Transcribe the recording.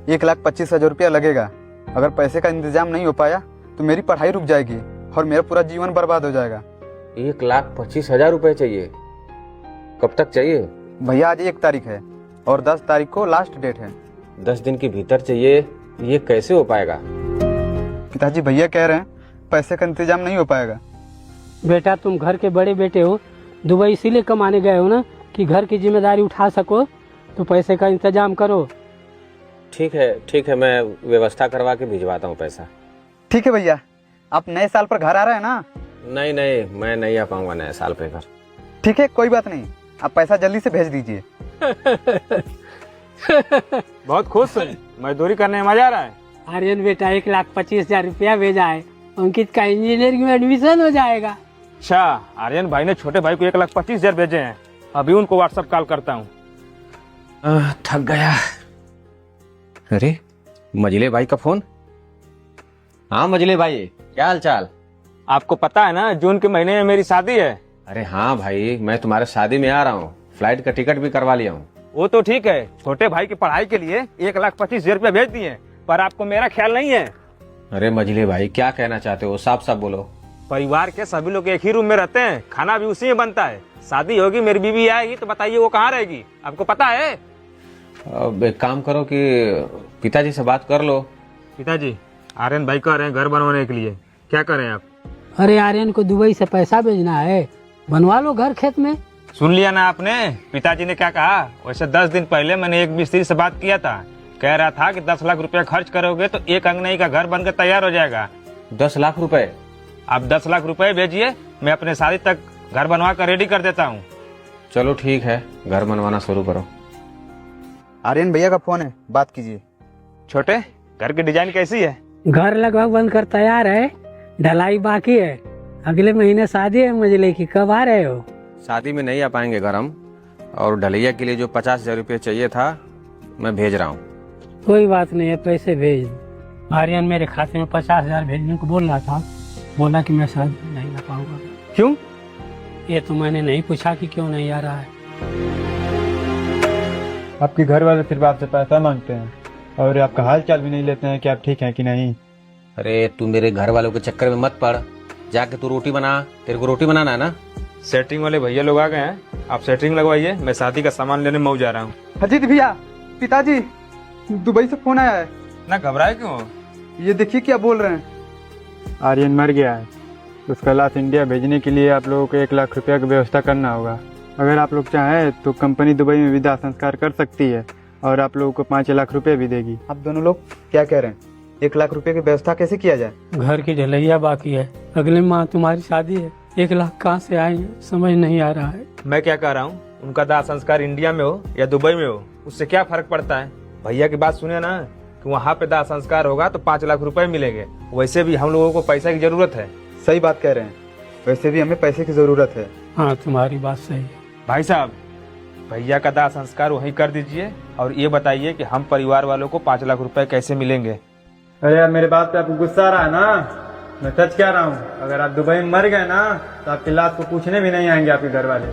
1,25,000 रुपया लगेगा। अगर पैसे का इंतजाम नहीं हो पाया तो मेरी पढ़ाई रुक जाएगी और मेरा पूरा जीवन बर्बाद हो जाएगा। 1,25,000 रुपए चाहिए? कब तक चाहिए? भैया आज 1 तारीख है और 10 तारीख को लास्ट डेट है। 10 दिन के भीतर चाहिए, ये कैसे हो पाएगा? पिताजी भैया कह रहे हैं पैसे का इंतजाम नहीं हो पाएगा। बेटा तुम घर के बड़े बेटे हो, दुबई इसीलिए कमाने गए हो ना कि घर की जिम्मेदारी उठा सको, तो पैसे का इंतजाम करो। ठीक है, मैं व्यवस्था करवा के भिजवाता हूँ पैसा। ठीक है भैया, आप नए साल पर घर आ रहे हैं ना? नहीं, मैं नहीं आ पाऊंगा नए साल पे घर। ठीक है, कोई बात नहीं, आप पैसा जल्दी से भेज दीजिए। बहुत खुश है, मजदूरी करने में मजा आ रहा है। आर्यन बेटा 1,25,000 रुपया भेजा है, अंकित का इंजीनियरिंग में एडमिशन हो जाएगा। अच्छा, आर्यन भाई ने छोटे भाई को 1,25,000 भेजे हैं। अभी उनको व्हाट्सएप कॉल करता हूँ। थक गया। अरे मजले भाई का फोन। हाँ मजले भाई, क्या हाल चाल? आपको पता है ना जून के महीने में मेरी शादी है। अरे हाँ भाई, मैं तुम्हारे शादी में आ रहा हूँ, फ्लाइट का टिकट भी करवा लिया हूँ। वो तो ठीक है, छोटे भाई की पढ़ाई के लिए 1,25,000 रुपया भेज दिए, पर आपको मेरा ख्याल नहीं है। अरे मजले भाई, क्या कहना चाहते हो? साफ साफ बोलो। परिवार के सभी लोग एक ही रूम में रहते हैं, खाना भी उसी में बनता है। शादी होगी, मेरी बीवी आएगी तो बताइए वो कहाँ रहेगी? आपको पता है? अब एक काम करो कि पिताजी से बात कर लो। पिताजी, आर्यन भाई कह रहे हैं घर बनवाने के लिए, क्या करें आप? अरे आर्यन को दुबई से पैसा भेजना है, बनवा लो घर खेत में। सुन लिया ना आपने पिताजी ने क्या कहा? वैसे 10 दिन पहले मैंने एक मिस्त्री से बात किया था, कह रहा था कि 10 लाख रुपया खर्च करोगे तो एक अंगनई का घर बनकर तैयार हो जाएगा। 10 लाख रुपए? आप 10 लाख रुपए भेजिए, मैं अपने शादी तक घर बनवा कर रेडी कर देता हूँ। चलो ठीक है, घर बनवाना शुरू करो। आर्यन भैया का फोन है, बात कीजिए। छोटे, घर की डिजाइन कैसी है? घर लगभग बनकर तैयार है, ढलाई बाकी है। अगले महीने शादी है मजले की, कब आ रहे हो? शादी में नहीं आ पाएंगे घर हम, और ढलैया के लिए जो 50,000 रुपये चाहिए था मैं भेज रहा हूँ। कोई बात नहीं है, पैसे भेज दो। आर्यन मेरे खाते में 50,000 भेजने को बोल रहा था, बोला कि मैं शादी में नहीं आ पाऊंगा। क्यों? ये तो मैंने नहीं पूछा कि क्यों नहीं आ रहा है। आपके घर वाले सिर्फ आपसे पैसा मांगते हैं और आपका हाल चाल भी नहीं लेते हैं कि आप ठीक हैं कि नहीं। अरे तू मेरे घर वालों के चक्कर में मत पड़, जाके तू रोटी बना, तेरे को रोटी बनाना है ना। सेटिंग वाले भैया लोग आ गए हैं, आप सेटिंग लगवाइए, मैं शादी का सामान लेने मऊ जा रहा हूँ। अजीत भैया, पिताजी दुबई से फोन आया है। ना घबराए क्यों? ये देखिए क्या बोल रहे हैं। आर्यन मर गया है, उसका लाश इंडिया भेजने के लिए आप लोगों को 1 लाख रुपया की व्यवस्था करना होगा। अगर आप लोग चाहें तो कंपनी दुबई में विदा संस्कार कर सकती है और आप लोगों को 5 लाख रुपए भी देगी। आप दोनों लोग क्या कह रहे हैं? 1 लाख रुपए की व्यवस्था कैसे किया जाए? घर की ढलैया बाकी है, अगले माह तुम्हारी शादी है, 1 लाख कहाँ से आएंगे समझ नहीं आ रहा है। मैं क्या कह रहा हूँ, उनका दाह संस्कार इंडिया में हो या दुबई में हो, उससे क्या फर्क पड़ता है? भैया की बात सुने ना कि वहाँ पे दाह संस्कार होगा तो 5 लाख रुपए मिलेंगे। वैसे भी हम लोगों को पैसा की जरूरत है। सही बात कह रहे हैं, वैसे भी हमें पैसे की जरूरत है। हाँ तुम्हारी बात सही है। भाई साहब, भैया का दाह संस्कार वहीं कर दीजिए और ये बताइए कि हम परिवार वालों को 5 लाख रुपए कैसे मिलेंगे? अरे यार, मेरे बात पे आपको गुस्सा आ रहा है ना? मैं सच कह रहा हूँ, अगर आप दुबई में मर गए ना तो आपकी लाश को पूछने भी नहीं आएंगे आपके घर वाले।